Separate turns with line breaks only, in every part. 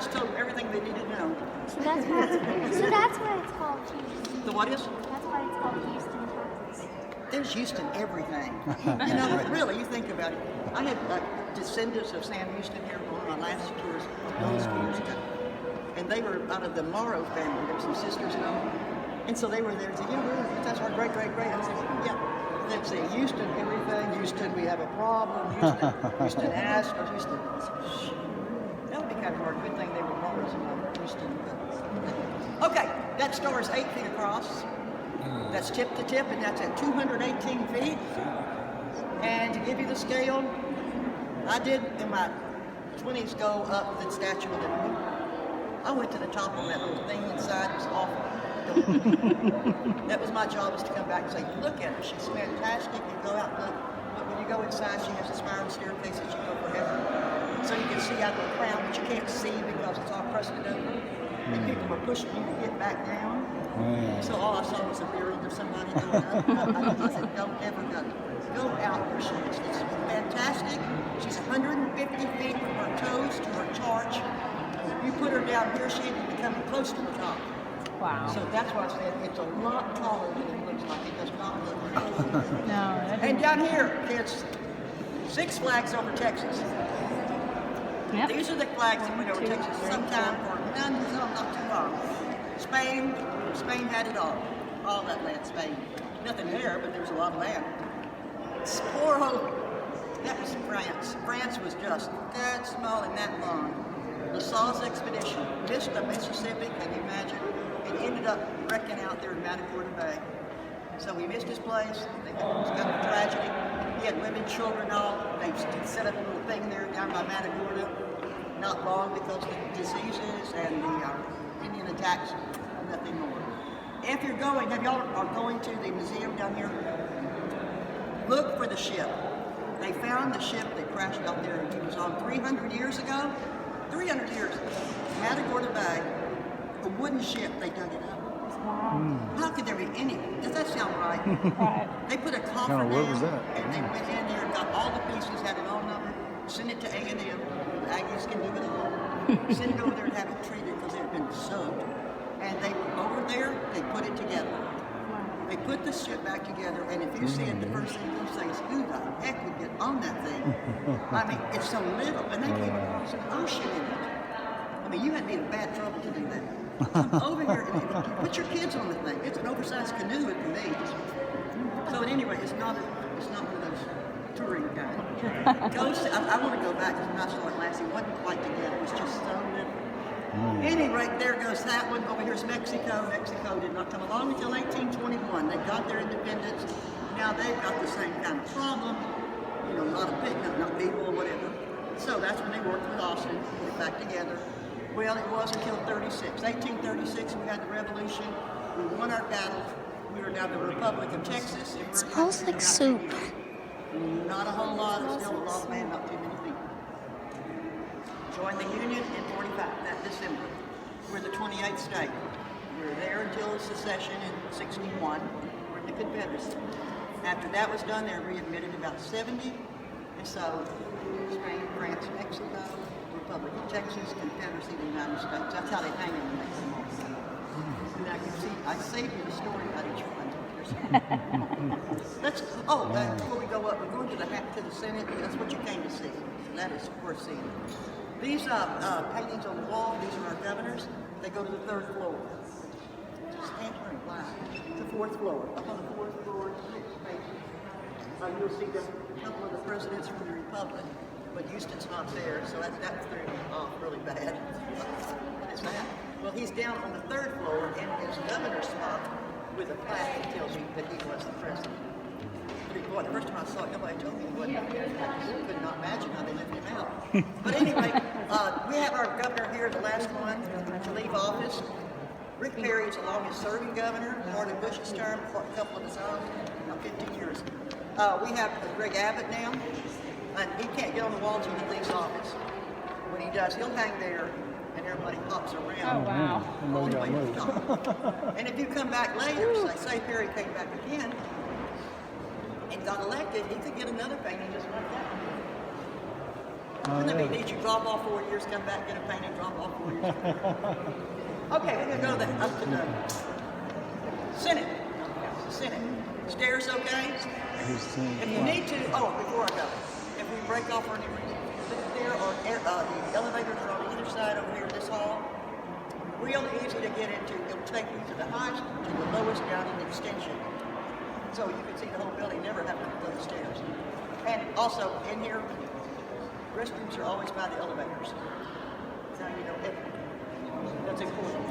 just told them everything they needed to know.
So that's why it's called Houston.
The what is?
That's why it's called Houston, Texas.
There's Houston everything. You know, really, you think about it. I had descendants of Sam Houston here on my last tours of schools ago. And they were out of the Morrow family. There were some sisters and all. And so they were there and said, yeah, that's our great. I said, yeah. They'd say, Houston, everything. Houston, we have a problem. Houston asked. Or Houston. That would be kind of hard. Good thing they were Morrows and not Houston. Okay, that store is 8 feet across. That's tip to tip, and that's at 218 feet. And to give you the scale, I did in my 20s go up the Statue of Liberty. I went to the top of that little thing inside. It was awful. That was my job, was to come back and say, look at her. She's fantastic. You go out and look. But when you go inside, she has a spiral staircase that you go forever. So you can see out of the crown, but you can't see because it's all crusted over. And people were pushing you to get back down. So all I saw was a rear end of somebody going up. I said, don't ever go. Go out where she is. It's fantastic. She's 150 feet from her toes to her charge. If you put her down here, she'd be coming close to the top.
Wow.
So that's why I said it's a lot taller than it looks like. It does not look.
No.
And down here, kids, Six Flags over Texas.
Yep.
These are the flags that went over Texas sometime for not too long. Spain had it all that land, Spain. Nothing there, but there was a lot of land. Poor old, that was France. France was just that small and that long. LaSalle's expedition missed the Mississippi, can you imagine? And ended up wrecking out there in Matagorda Bay. So he missed his place. It was kind of a tragedy. He had women, children, all. They set up a little thing there down by Matagorda. Not long because of the diseases and the Indian attacks, nothing more. If you're going, if y'all are going to the museum down here, look for the ship. They found the ship that crashed out there. It was on 300 years ago. 300 years. Matagorda Bay, a wooden ship, they dug it up. How could there be any? Does that sound right?
Right.
They put a coffer
Kind of, where
down,
was that?
and they went in there and got all the pieces, had it all numbered, sent it to A&M. The Aggies can do it all. Send it over there and have it treated because it had been soaked. And they over there, they put it together. They put the ship back together, and if you see it, the first thing you'll say is, who the heck would get on that thing? I mean, it's so little, and they came across an ocean in it. I mean, you had to be in bad trouble to do that. Come over here and put your kids on the thing. It's an oversized canoe for me. So anyway, it's not one of those touring guys. I want to go back because when I saw it last, it wasn't quite together. It was just so little. Anyway, there goes that one. Over here's Mexico. Mexico did not come along until 1821. They got their independence. Now they've got the same kind of problem. You know, not people or whatever. So that's when they worked with Austin, put it back together. Well, it was until 1836, we had the revolution. We won our battle. We were now the Republic of Texas.
It smells like soup.
Not a whole lot. It's still a lot of land, not too many people. Joined the Union in 45, that December. We're the 28th state. We were there until secession in 61. We're in the Confederacy. After that was done, they readmitted about 70. And so, Spain, France, Mexico, Republic of Texas, Confederacy of the United States. That's how they hang them and make them all. And I can see, I saved you the story about each one. Before we go up, we're going to the Senate. That's what you came to see. That is worth seeing. These paintings on the wall, these are our governors. They go to the 3rd floor. Stand here and line. The 4th floor. Up on the 4th floor, you'll see a couple of the presidents from the Republic. But Houston's not there, so that threw me off really bad. What is that? Well, he's down on the 3rd floor in his governor's spot with a plaque that tells you that he was the president. Boy, the first time I saw it, nobody told me he wasn't. I could not imagine how they left him out. But anyway, we have our governor here, the last one to leave office. Rick Perry is the longest serving governor, part of Bush's term, a couple of his own, about 15 years. We have Greg Abbott now. And he can't get on the wall until he leaves office. When he does, he'll hang there, and everybody hops around.
Oh, wow.
All the way to the top. And if you come back later, say Perry came back again, and got elected, he could get another painting just like that. Wouldn't that be neat? You drop off 4 years, come back, get a painting, drop off 4 years. Okay, we're gonna go up to the Senate. Senate. Stairs okay? If you need to, before I go, if we break off for any reason, there or the elevators are on either side over here in this hall. Real easy to get into. It'll take you to the highest, to the lowest down in the extension. So you can see the whole building, never have to go upstairs. And also in here, restrooms are always by the elevators. So you know, that's important.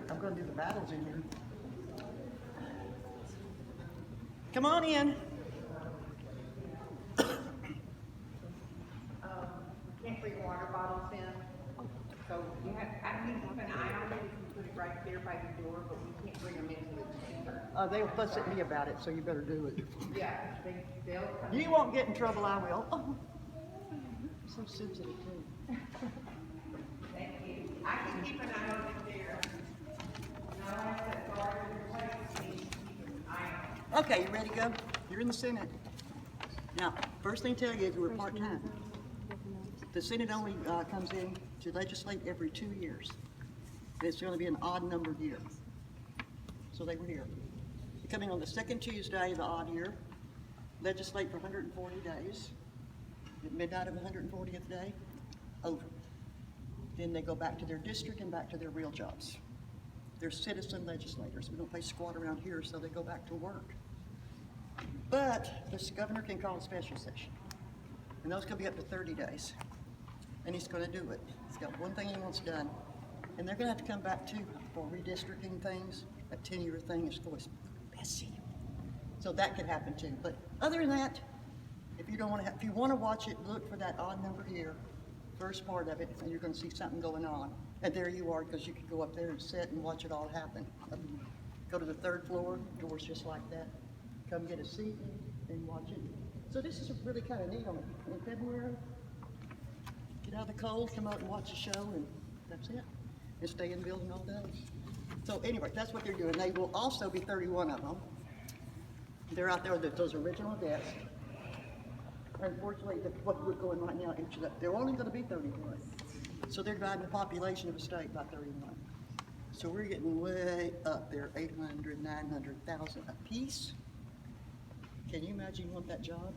I'm going to do the battles in here. Come on in.
Can't bring water bottles in, so you have, I can keep an eye on it, you can put it right there by the door, but we can't bring them into the chamber.
They'll fuss at me about it, so you better do it.
Yeah, they'll come.
You won't get in trouble, I will. Oh, so sensitive too.
Thank you. I can keep an eye on it there. No, I said, guard your place, please keep an eye on it.
Okay, you ready to go? You're in the Senate. Now, first thing to tell you is we're part-time. The Senate only comes in to legislate every 2 years. It's going to be an odd numbered year. So they were here. They come in on the second Tuesday of the odd year, legislate for 140 days. At midnight of the 140th day, over. Then they go back to their district and back to their real jobs. They're citizen legislators. We don't play squat around here, so they go back to work. But this governor can call a special session, and those could be up to 30 days. And he's going to do it. He's got one thing he wants done, and they're going to have to come back too for redistricting things. That 10-year thing is always messy, so that could happen too. But other than that, if you don't want to, if you want to watch it, look for that odd number here, first part of it, and you're going to see something going on. And there you are, because you could go up there and sit and watch it all happen. Go to the third floor, doors just like that. Come get a seat and watch it. So this is really kind of neat on in February. Get out of the cold, come out and watch the show, and that's it. And stay in the building all day. So anyway, that's what they're doing. They will also be 31 of them. They're out there with those original desks. Unfortunately, what we're going right now, they're only going to be 31. So they're dividing the population of a state by 31. So we're getting way up there, 800, 900,000 a piece. Can you imagine you want that job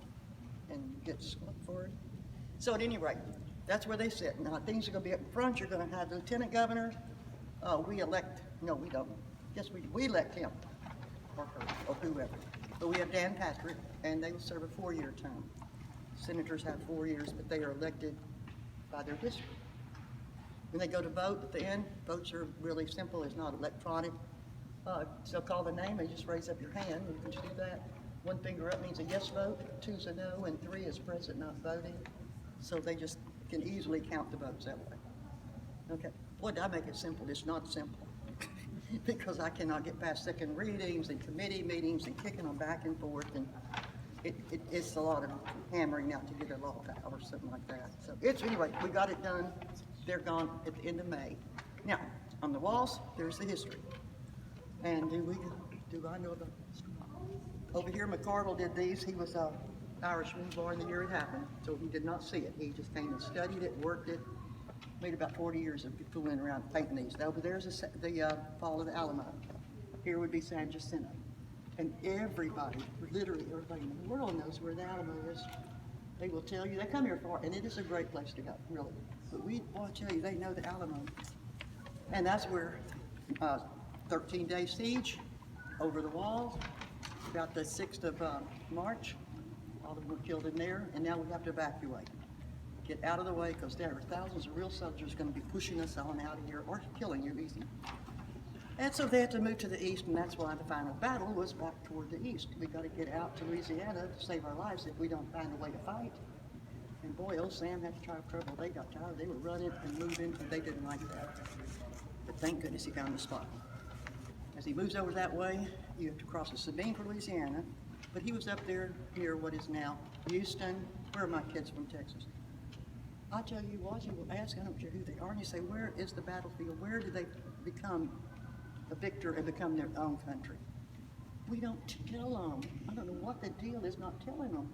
and get swapped for it? So at any rate, that's where they sit. Now things are going to be up in front. You're going to have the lieutenant governor. We elect, no we don't. Yes, we elect him or her or whoever. But we have Dan Patrick, and they will serve a 4-year term. Senators have 4 years, but they are elected by their district. When they go to vote at the end, votes are really simple. It's not electronic. So call the name and just raise up your hand. You can just do that. 1 finger up means a yes vote, 2 is a no, and 3 is present not voting. So they just can easily count the votes that way. Okay. Boy, did I make it simple. It's not simple. Because I cannot get past second readings and committee meetings and kicking them back and forth. And it's a lot of hammering out to get a law or something like that. So anyway, we got it done. They're gone at the end of May. Now, On the walls, there's the history. And do I know the, over here McCardle did these. He was a Irishman born the year it happened, so he did not see it. He just came and studied it, worked it, made about 40 years of fooling around painting these. Over there's the fall of the Alamo. Here would be San Jacinto. And everybody, literally everybody in the world knows where the Alamo is. They will tell you, they come here for it, and it is a great place to go, really. But we want to tell you, they know the Alamo. And that's where 13-day siege over the walls, about the 6th of March, all of them were killed in there, and now we have to evacuate. Get out of the way, because there are thousands of real soldiers going to be pushing us on out of here, or killing you easy. And so they had to move to the east, and that's why the final battle was back toward the east. We got to get out to Louisiana to save our lives if we don't find a way to fight. And boy, old Sam had to try trouble. They got tired. They were running and moving, and they didn't like that. But thank goodness he found the spot. As he moves over that way, you have to cross the Sabine for Louisiana. But he was up there near what is now Houston. Where are my kids from Texas? I tell you what, you will ask, I don't care who they are, and you say, where is the battlefield? Where do they become a victor and become their own country? We don't tell them. I don't know what the deal is not telling them.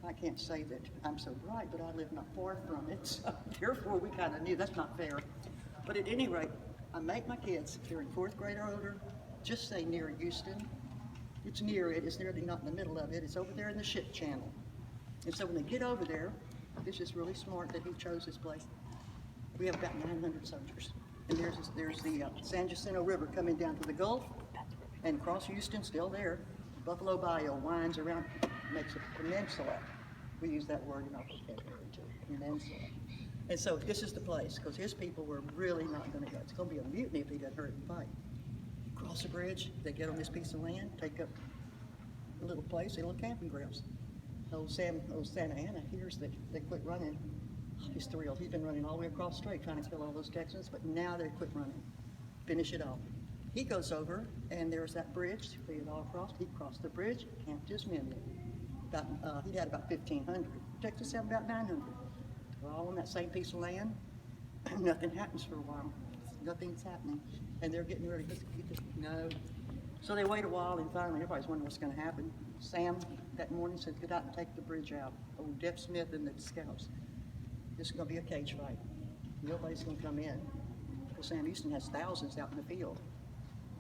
I can't say that I'm so bright, but I live not far from it, so therefore we kind of knew. That's not fair. But at any rate, I make my kids, if they're in 4th grade or older, just say near Houston. It's near it, it's nearly not in the middle of it, it's over there in the ship channel. And so when they get over there, this is really smart that he chose this place. We have about 900 soldiers. And there's the San Jacinto River coming down to the Gulf, and across Houston, still there. Buffalo Bayou winds around, makes a peninsula. We use that word in our vocabulary too, peninsula. And so this is the place, because his people were really not going to go. It's going to be a mutiny if he doesn't hurry and fight. Cross the bridge, they get on this piece of land, take up a little place, a little camping grounds. Old Santa Anna hears that they quit running. He's thrilled. He's been running all the way across the strait trying to kill all those Texans, but now they quit running. Finish it off. He goes over, and there's that bridge. They had all crossed. He crossed the bridge, camped his men there. He had about 1,500. Texas had about 900. They're all on that same piece of land. Nothing happens for a while. Nothing's happening. And they're getting ready. No. So they wait a while, and finally everybody's wondering what's going to happen. Sam that morning said, get out and take the bridge out. Old Jeff Smith and the scouts. This is going to be a cage fight. Nobody's going to come in. Well, Sam Houston has thousands out in the field.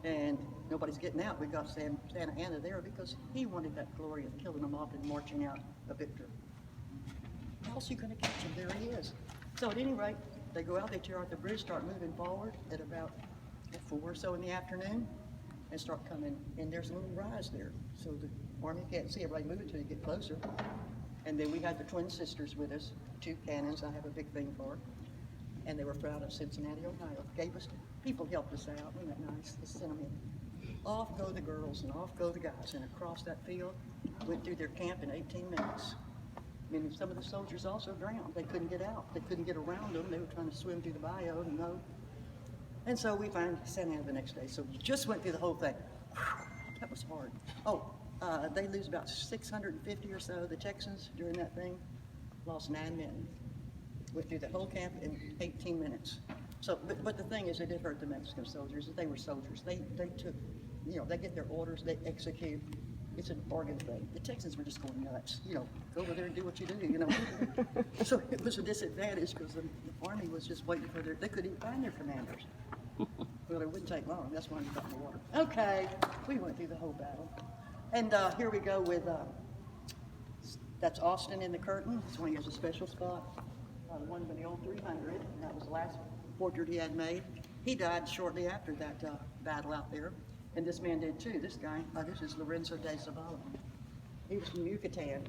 And nobody's getting out. We got Santa Anna there because he wanted that glory of killing them off and marching out a victor. How else are you going to catch him? There he is. So at any rate, they go out, they tear out the bridge, start moving forward at about 4 or so in the afternoon, and start coming. And there's a little rise there. So the army can't see everybody moving until you get closer. And then we had the twin sisters with us, 2 cannons I have a big thing for. And they were proud of Cincinnati, Ohio. People helped us out, wasn't that nice? They sent them in. Off go the girls and off go the guys, and across that field, went through their camp in 18 minutes. I mean, some of the soldiers also drowned. They couldn't get out. They couldn't get around them. They were trying to swim through the bayou and no. And so we find Santa Anna the next day. So we just went through the whole thing. Whew, that was hard. They lose about 650 or so. The Texans during that thing lost 9 men. Went through the whole camp in 18 minutes. So, but the thing is, it did hurt the Mexican soldiers. They were soldiers. They took, they get their orders, they execute. It's an organ thing. The Texans were just going nuts. Go over there and do what you do, So it was a disadvantage because the army was just waiting for they couldn't even find their commanders. Well, it wouldn't take long. That's why we got in the water. Okay, we went through the whole battle. And here we go with, that's Austin in the curtain. This one he has a special spot. The one with the old 300, and that was the last portrait he had made. He died shortly after that battle out there, and this man did too. This guy, this is Lorenzo de Zavala. He was from Yucatan.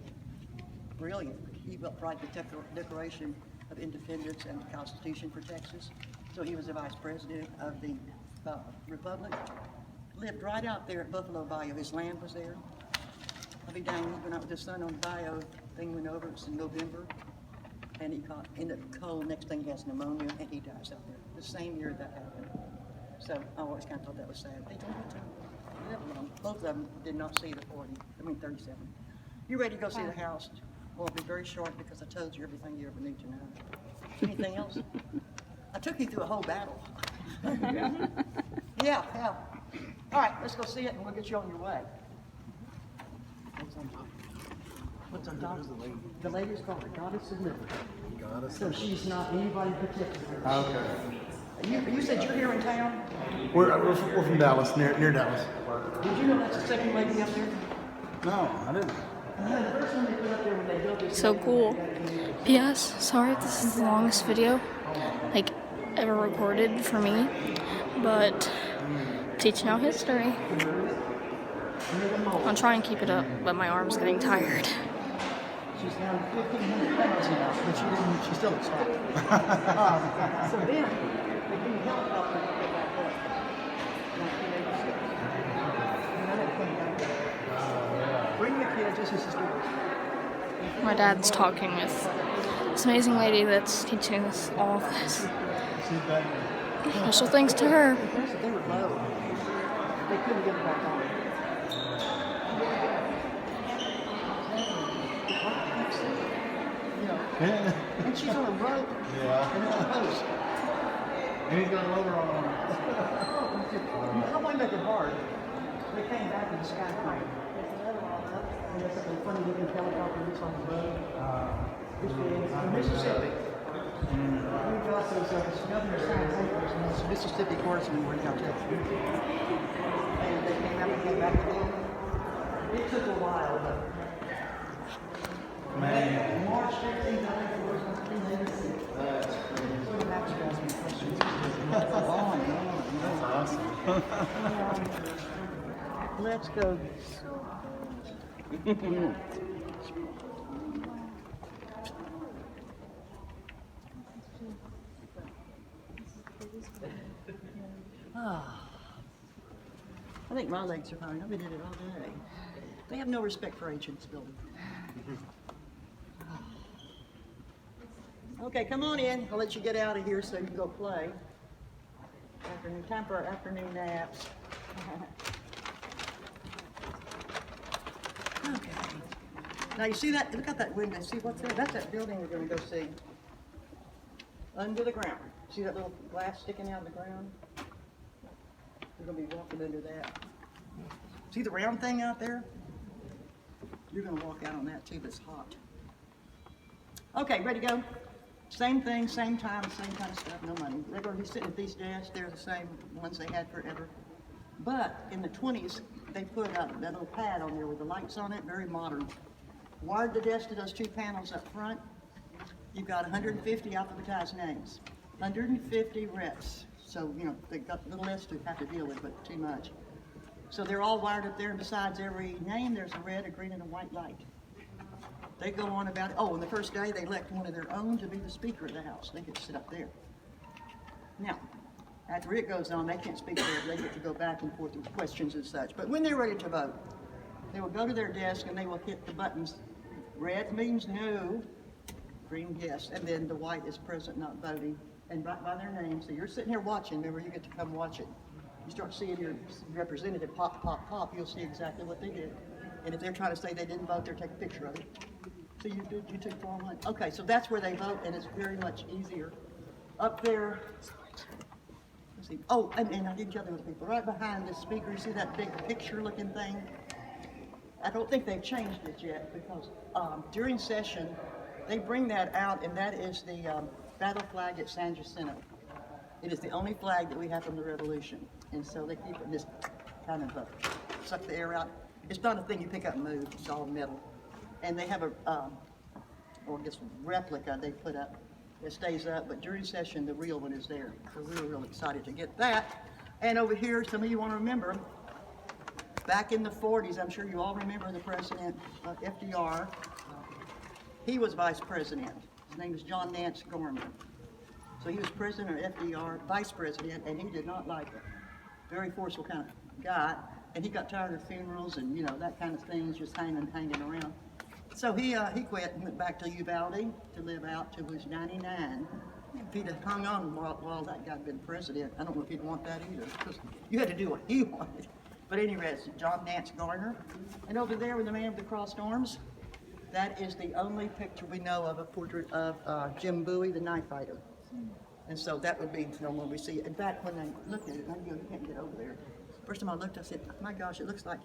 Brilliant. He helped write the Declaration of Independence and the Constitution for Texas. So he was the vice president of the Republic. Lived right out there at Buffalo Bayou. His land was there. I'll be dang, he went out with his son on the bayou. Thing went over. It was in November. And he ended up cold. Next thing he has pneumonia, and he dies out there. The same year that happened. So I always kind of thought that was sad. They told me to live long. Both of them did not see the 37. You ready to go see the house? Well, it'll be very short because I told you everything you ever need to know. Anything else? I took you through a whole battle. Yeah, yeah. All right, let's go see it and we'll get you on your way. What's on top? What's on top? The lady's called the Goddess of Liberty. So she's not anybody particular.
Okay.
You said you're here in town?
We're from Dallas, near Dallas.
Did you know that's the second lady up there?
No, I didn't.
The first one they put up there when they built this.
So cool. P.S. Sorry if this is the longest video, like, ever recorded for me, but teaching out history. I'll try and keep it up, but my arm's getting tired.
She's down 1,500 pounds now, but she still looks fat. So then, they came helicopter to get back up. 1986. And I had to come back up. Bring the kids, this is historic.
My dad's talking with this amazing lady that's teaching us all of this. Special thanks to her.
They were low. They couldn't get it back on. And she's on a rope.
Yeah.
And on a post.
And he's got a loader on.
How about make it hard? They came back in the sky crane. There's another one up. And there's a funny looking helicopter that's on the road. This is in Mississippi. We got those governor signed papers and those Mississippi Horsemen were out there. And they came out and came back again. It took a while, but.
Man.
March 15th, I think it was 1986. So Max asked me questions.
That's awesome.
Let's go. I think my legs are fine. I've been in it all day. They have no respect for ancients building. Okay, come on in. I'll let you get out of here so you can go play. Afternoon time for our afternoon naps. Okay. Now you see that? Look out that window. See what's there? That's that building we're going to go see. Under the ground. See that little glass sticking out of the ground? We're going to be walking under that. See the round thing out there? You're going to walk out on that too, but it's hot. Okay, ready to go? Same thing, same time, same kind of stuff, no money. They're going to be sitting at these desks. They're the same ones they had forever. But in the 20s, they put that little pad on there with the lights on it, very modern. Wired the desk to those two panels up front. You've got 150 alphabetized names, 150 reps. So, you know, they've got a little less to have to deal with, but too much. So they're all wired up there, and besides every name, there's a red, a green, and a white light. They go on about it. Oh, and the first day, they elect one of their own to be the speaker of the House. They get to sit up there. Now, after it goes on, they can't speak there. They get to go back and forth with questions and such. But when they're ready to vote, they will go to their desk and they will hit the buttons. Red means no, green yes, and then the white is present, not voting, and right by their name. So you're sitting here watching. Remember, you get to come watch it. You start seeing your representative pop, pop, pop. You'll see exactly what they did. And if they're trying to say they didn't vote, they'll take a picture of it. So you took form one. Okay, so that's where they vote, and it's very much easier. Up there, let's see. Oh, and I didn't tell the other people. Right behind the speaker, you see that big picture-looking thing? I don't think they've changed it yet because during session, they bring that out, and that is the battle flag at San Jacinto. It is the only flag that we have from the Revolution, and so they keep it in this kind of suck the air out. It's not a thing you pick up and move. It's all metal. And they have a, or I guess replica they put up. It stays up, but during session, the real one is there. So we were real excited to get that. And over here, some of you want to remember, back in the 40s, I'm sure you all remember the president, FDR. He was vice president. His name is John Nance Gorman. So he was president of FDR, vice president, and he did not like it. Very forceful kind of guy. And he got tired of funerals and, you know, that kind of things, just hanging around. So he quit and went back to Uvalde to live out till he was 99. If he'd have hung on while that guy had been president, I don't know if he'd want that either, because you had to do what he wanted. But anyway, it's John Nance Garner. And over there with the man with the crossed arms, that is the only picture we know of a portrait of Jim Bowie, the knife fighter. And so that would be, you know, when we see it. In fact, when I looked at it, I knew you can't get over there. First time I looked, I said, my gosh, it looks like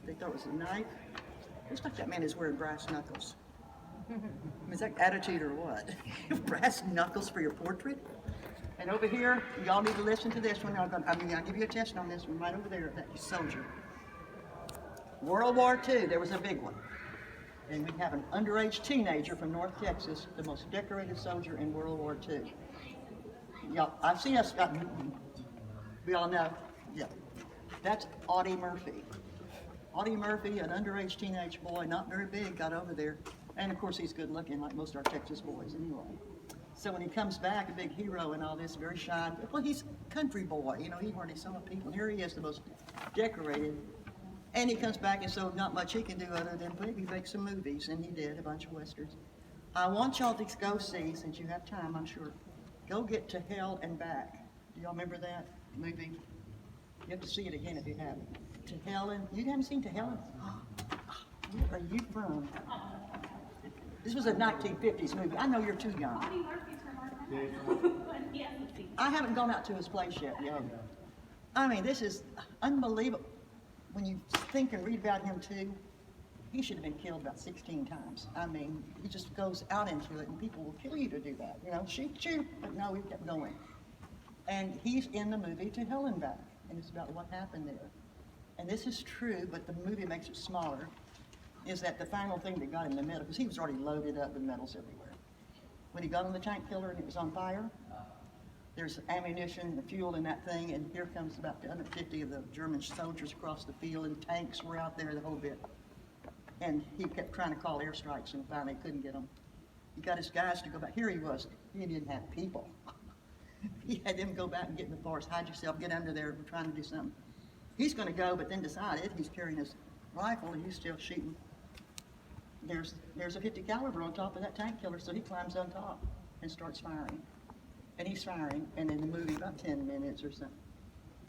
they thought it was a knife. It looks like that man is wearing brass knuckles. Is that attitude or what? Brass knuckles for your portrait? And over here, y'all need to listen to this one. I'll give you a test on this one right over there, that soldier. World War II, there was a big one. And we have an underage teenager from North Texas, the most decorated soldier in World War II. Y'all, I've seen us, we all know, yeah. That's Audie Murphy. Audie Murphy, an underage teenage boy, not very big, got over there. And of course, he's good looking, like most of our Texas boys anyway. So when he comes back, a big hero and all this, very shy. Well, he's a country boy, you know, he hardly saw people. Here he is, the most decorated. And he comes back, and so not much he can do other than maybe make some movies, and he did, a bunch of westerns. I want y'all to go see, since you have time, I'm sure, go get To Hell and Back. Do y'all remember that movie? You have to see it again if you haven't. To Hell and, you haven't seen To Hell and, where are you from? This was a 1950s movie. I know you're too young. I haven't gone out to his place yet, I mean, this is unbelievable. When you think and read about him too, he should have been killed about 16 times. I mean, he just goes out into it and people will kill you to do that. You know, shoot you, but no, he kept going. And he's in the movie To Hell and Back, and it's about what happened there. And this is true, but the movie makes it smaller, is that the final thing that got him the medal, because he was already loaded up with medals everywhere. When he got on the tank killer and it was on fire, there's ammunition and fuel in that thing, and here comes about 150 of the German soldiers across the field, and tanks were out there, the whole bit. And he kept trying to call airstrikes, and finally couldn't get them. He got his guys to go back. Here he was. He didn't have people. He had them go back and get in the forest, hide yourself, get under there, we're trying to do something. He's going to go, but then decided he's carrying his rifle, and he's still shooting. There's a 50 caliber on top of that tank killer, so he climbs on top and starts firing. And he's firing, and in the movie, about 10 minutes or something.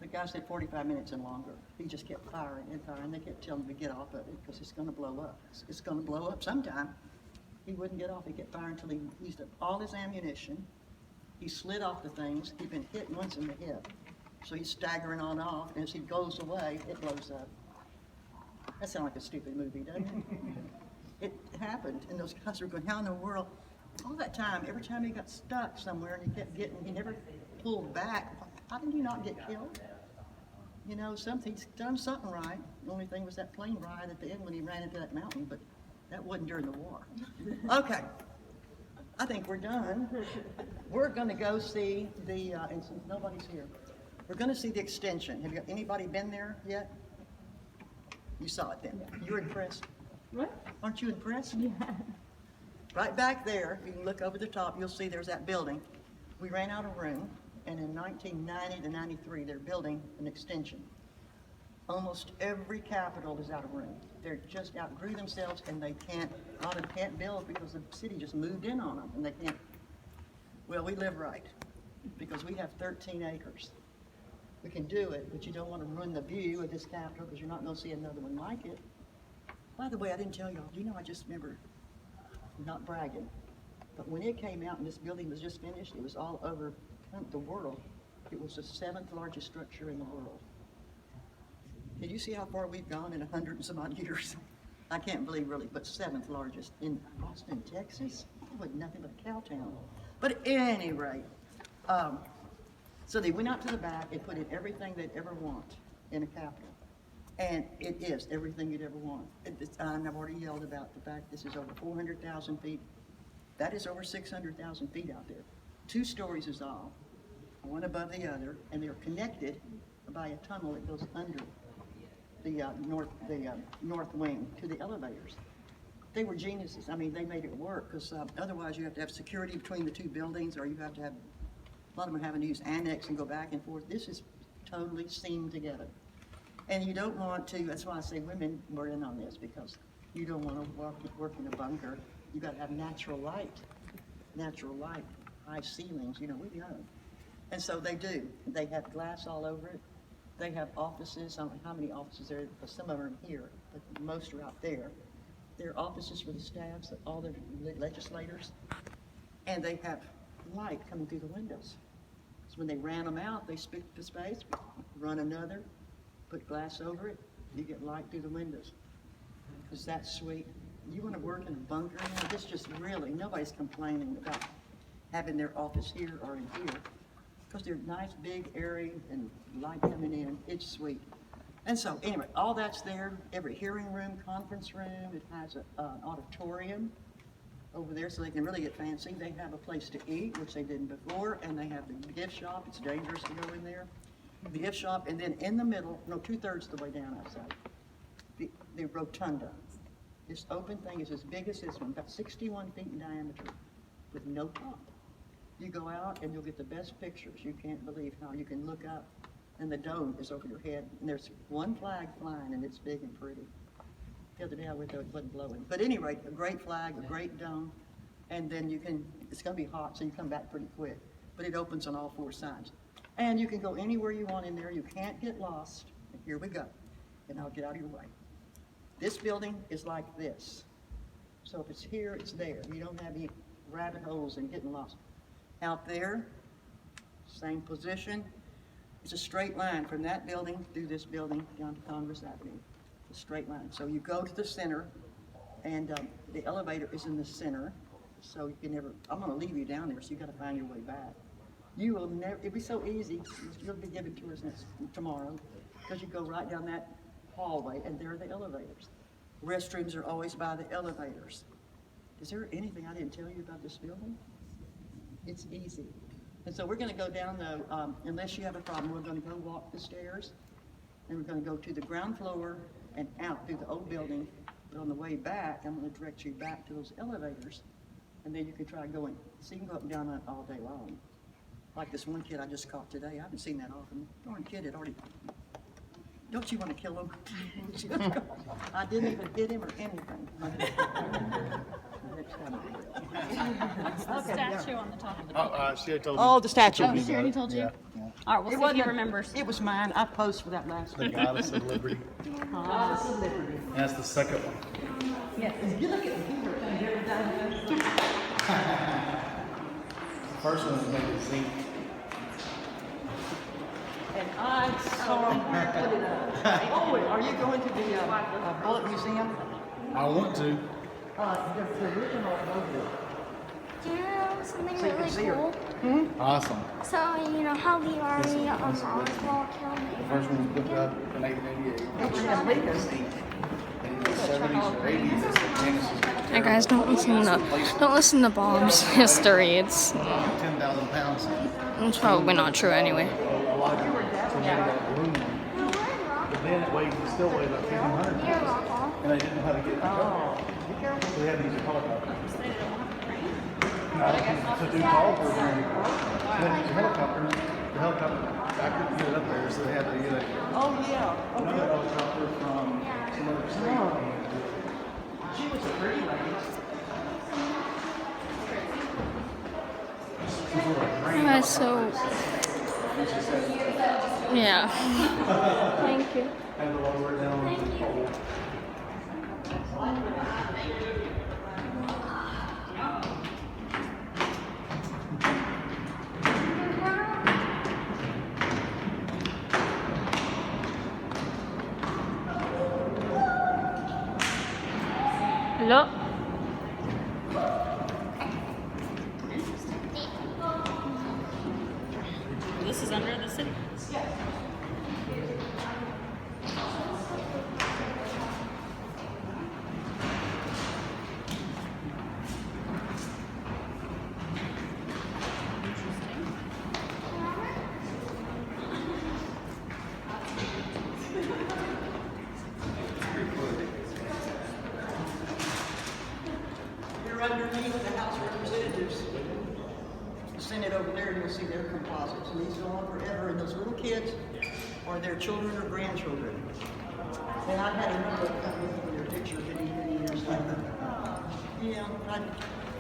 The guy said 45 minutes and longer. He just kept firing and firing. They kept telling him to get off of it because it's going to blow up. It's going to blow up sometime. He wouldn't get off. He kept firing until he used up all his ammunition. He slid off the things. He'd been hit once in the hip. So he's staggering on off, and as he goes away, it blows up. That sounds like a stupid movie, doesn't it? It happened, and those guys were going, how in the world? All that time, every time he got stuck somewhere and he never pulled back, how did he not get killed? You know, he's done something right. The only thing was that plane ride at the end when he ran into that mountain, but that wasn't during the war. Okay, I think we're done. We're gonna go see the, and since nobody's here, we're gonna see the extension. Have anybody been there yet? You saw it then. You were impressed?
What?
Aren't you impressed?
Yeah.
Right back there, you can look over the top, you'll see there's that building. We ran out of room, and in 1990 to 93, they're building an extension. Almost every capital is out of room. They're just outgrew themselves, and they can't, a lot of them can't build because the city just moved in on them, and they can't. Well, we live right, because we have 13 acres. We can do it, but you don't want to ruin the view of this capital, because you're not going to see another one like it. By the way, I didn't tell y'all, do you know, I just remember, not bragging, but when it came out and this building was just finished, it was all over the world. It was the 7th largest structure in the world. Can you see how far we've gone in 100 and some odd years? I can't believe really, but 7th largest in Austin, Texas? It was nothing but a cow town. But at any rate, so they went out to the back and put in everything they'd ever want in a capital. And it is everything you'd ever want. And I've already yelled about the fact this is over 400,000 feet. That is over 600,000 feet out there. 2 stories is all, one above the other, and they're connected by a tunnel that goes under the north wing to the elevators. They were geniuses. I mean, they made it work, because otherwise you have to have security between the 2 buildings, or you have to have, a lot of them are having to use annex and go back and forth. This is totally seamed together. And you don't want to, that's why I say women were in on this, because you don't want to work in a bunker. You got to have natural light, high ceilings, you know, we know. And so they do. They have glass all over it. They have offices. I don't know how many offices there are, but some of them are here, but most are out there. There are offices for the staffs, all the legislators. And they have light coming through the windows. So when they ran them out, they spit the space, run another, put glass over it, you get light through the windows. Because that's sweet. You want to work in a bunker now? This just really, nobody's complaining about having their office here or in here. Because they're nice, big, airy, and light coming in. It's sweet. And so, anyway, all that's there. Every hearing room, conference room. It has an auditorium over there so they can really get fancy. They have a place to eat, which they didn't before, and they have the gift shop. It's dangerous to go in there. The gift shop, and then in the middle, no, 2/3 of the way down, I say, the rotunda. This open thing is as big as this one, about 61 feet in diameter, with no top. You go out and you'll get the best pictures. You can't believe how you can look up and the dome is over your head, and there's one flag flying, and it's big and pretty. The other day I went there, it wasn't blowing. But anyway, a great flag, a great dome, and then it's gonna be hot, so you come back pretty quick. But it opens on all 4 sides. And you can go anywhere you want in there. You can't get lost. And here we go. And I'll get out of your way. This building is like this. So if it's here, it's there. You don't have any rabbit holes and getting lost. Out there, same position. It's a straight line from that building through this building down to Congress Avenue. A straight line. So you go to the center, and the elevator is in the center. So you can never, I'm gonna leave you down there, so you gotta find your way back. You will never, it'll be so easy. You'll be given to us tomorrow, because you go right down that hallway, and there are the elevators. Restrooms are always by the elevators. Is there anything I didn't tell you about this building? It's easy. And so we're gonna go down though, unless you have a problem, we're gonna go walk the stairs, and we're gonna go to the ground floor and out through the old building. But on the way back, I'm gonna direct you back to those elevators, and then you can try going. So you can go up and down that all day long. Like this one kid I just caught today. I haven't seen that often. Darn kid had already. Don't you want to kill him? I didn't even hit him or anything.
What's the statue on the top of the
She had told me.
Oh, the statue.
Oh, she already told you?
Yeah, yeah.
All right, we'll see if he remembers.
It was mine. I posed for that last
The
one.
Goddess of Liberty.
Goddess of Liberty.
That's the second one.
Yes.
You look at me.
First one is made of zinc.
And I saw her put it up. Oh, are you going to the Bullet Museum?
I want to.
The original logo.
Do you know something
So you can
really
see her.
cool?
Awesome.
So, you know how we already
This
Oswald killed
The first one was put up in 1888.
Abraham Lincoln.
And in the 70s or 80s, it's the Genesis.
Hey guys, don't listen to Bob's history. It's
10,000 pounds.
probably not true anyway.
A lot of people had that balloon one. But then it still weighed about 1,500
You're
pounds.
welcome.
And they didn't know how to get it up. So they had to use a helicopter. To do calls for them. They had to use a helicopter. The helicopter, I couldn't get it up there, so they had to get
Oh, yeah.
another helicopter from some other state.
She was a pretty lady.
Alright, so yeah. Thank you.
Had to lower it down.
Hello.
This is under the city.
You're underneath the House of Representatives. The Senate over there, and you'll see their composites. And these go on forever, and those little kids are their children or grandchildren. And I've had a number of come with their pictures many, many years later. Yeah,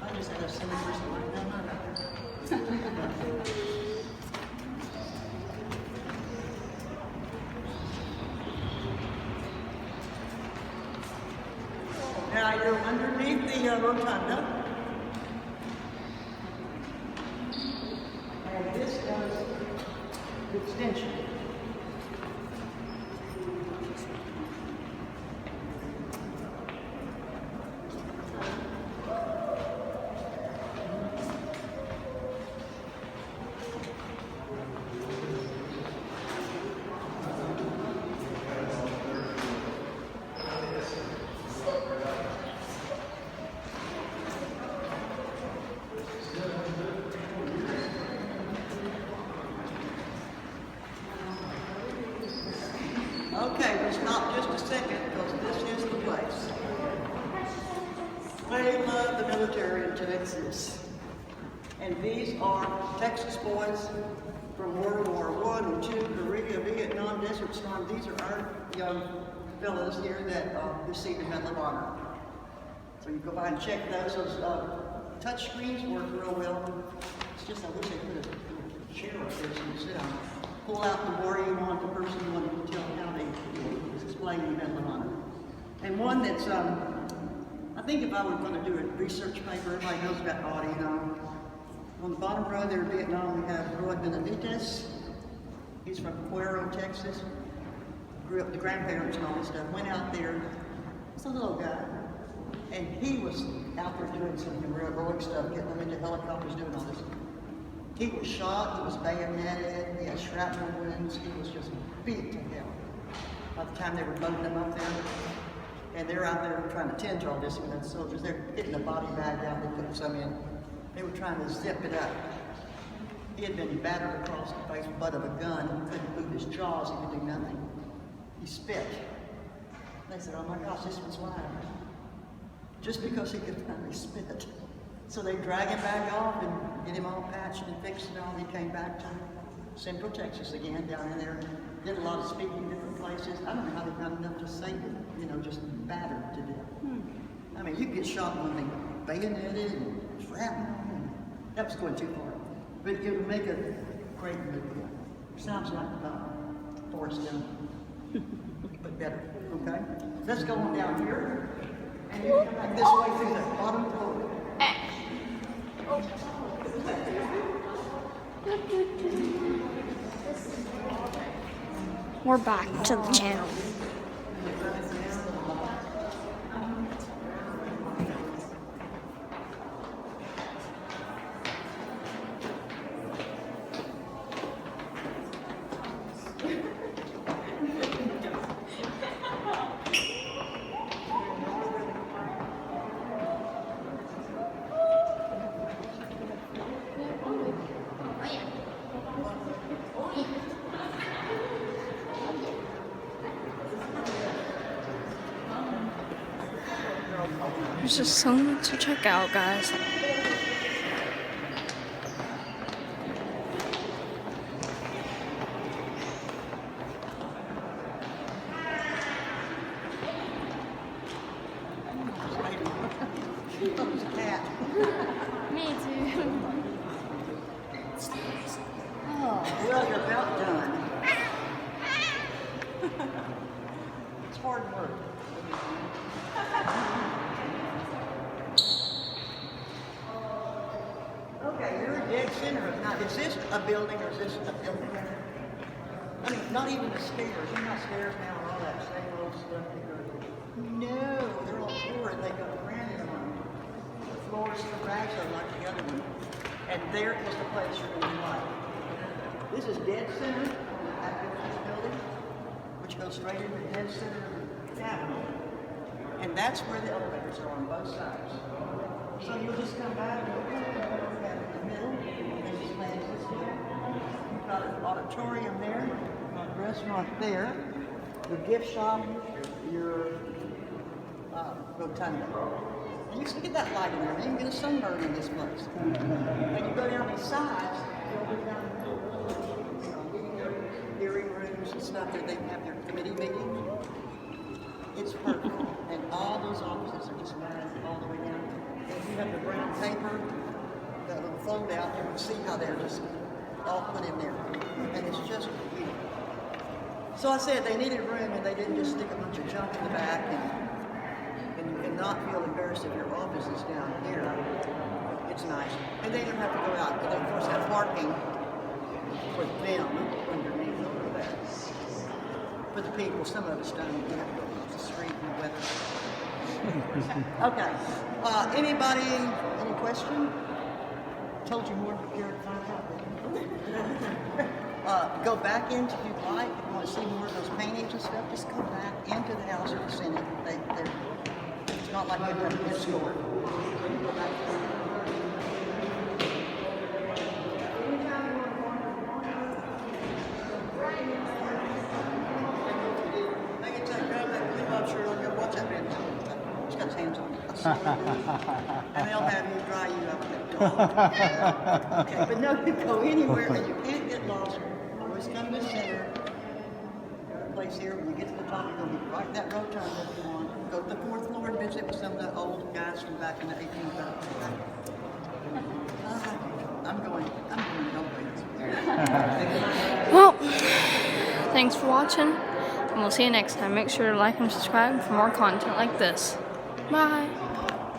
I just had a silly person like that. Now you're underneath the rotunda. And this does the extension. Okay, we'll stop just a second because this is the place. They love the military in Texas. And these are Texas boys from World War I and II, Korea, Vietnam, Desert Storm. These are our young fellows here that received the Medal of Honor. So you go by and check those. Those touch screens work real well. It's just I wish they put a chair up there so you sit on. Pull out the war you want, the person you want to tell how they display the Medal of Honor. And one that's, I think if I were going to do a research paper, everybody knows about Audie, you know. On the bottom row there in Vietnam, we have Roy Benavides. He's from Cuero, Texas. Grew up with the grandparents and all this stuff. Went out there. He's a little guy. And he was out there doing some heroic stuff, getting them into helicopters, doing all this. He was shot, he was bayoneted, he had shrapnel wounds, he was just beat to hell. By the time they were loading him up there, and they're out there trying to tend to all this with the soldiers, they're getting a body bag out, they put some in. They were trying to zip it up. He had been battered across the face with the butt of a gun, he couldn't move his jaws, he could do nothing. He spit. They said, oh my gosh, this one's live. Just because he could finally spit. So they drag him back off and get him all patched and fixed and all. He came back to Central Texas again, down in there. Did a lot of speaking in different places. I don't know how they found enough to save him, you know, just battered to death. I mean, you get shot when they bayoneted and shrapnel. That was going too far. But it would make a great movie. Sounds like Forrest Gump, but better, okay? Let's go on down here. And you come back this way through the bottom floor.
We're back to the channel. There's just so much to check out, guys. Me too.
Well, you're about done. It's hard work. Okay, you're a dead center of not. Is this a building or is this a building? I mean, not even the stairs. You're not stairs now and all that same old stuff they go to. No, they're all floor and they go granite on them. The floors and the rags are like the other one. And there is the place you're going to like. This is dead center on the back of this building, which goes straight into the dead center of the avenue. And that's where the elevators are on both sides. So you'll just come back and look at in the middle, and just land this here. You've got an auditorium there, a restaurant there, your gift shop, your rotunda. And you can get that light in there, and you can get a sunburn in this place. And you go down these sides, you'll go down hearing rooms and stuff that they have their committee meetings. It's perfect. And all those offices are just lined all the way down. And if you have the brown paper, that little fold out, you can see how they're just all put in there. And it's just beautiful. So I said they needed room and they didn't just stick a bunch of junk in the back and not feel embarrassed if your office is down here. It's nice. And they don't have to go out. They of course have parking for them underneath over there. For the people, some of us don't get off the street in the weather. Okay. Anybody, any question? Told you more than you're to find out. Go back into, if you'd like, if you want to see more of those paintings and stuff, just go back into the House of the Senate. It's not like you have to escort. I'm sure he'll go, watch that man. He's got his hands on it. And they'll have you dry you up with that dog. Okay, but no, you go anywhere and you can't get lost. Always come to the center. Place here, when you get to the top, you're going to be right that rotunda if you want. Go to the 4th floor and visit with some of the old guys from back in the 1800s. I'm going, don't wait.
Well, thanks for watching, and we'll see you next time. Make sure to like and subscribe for more content like this. Bye.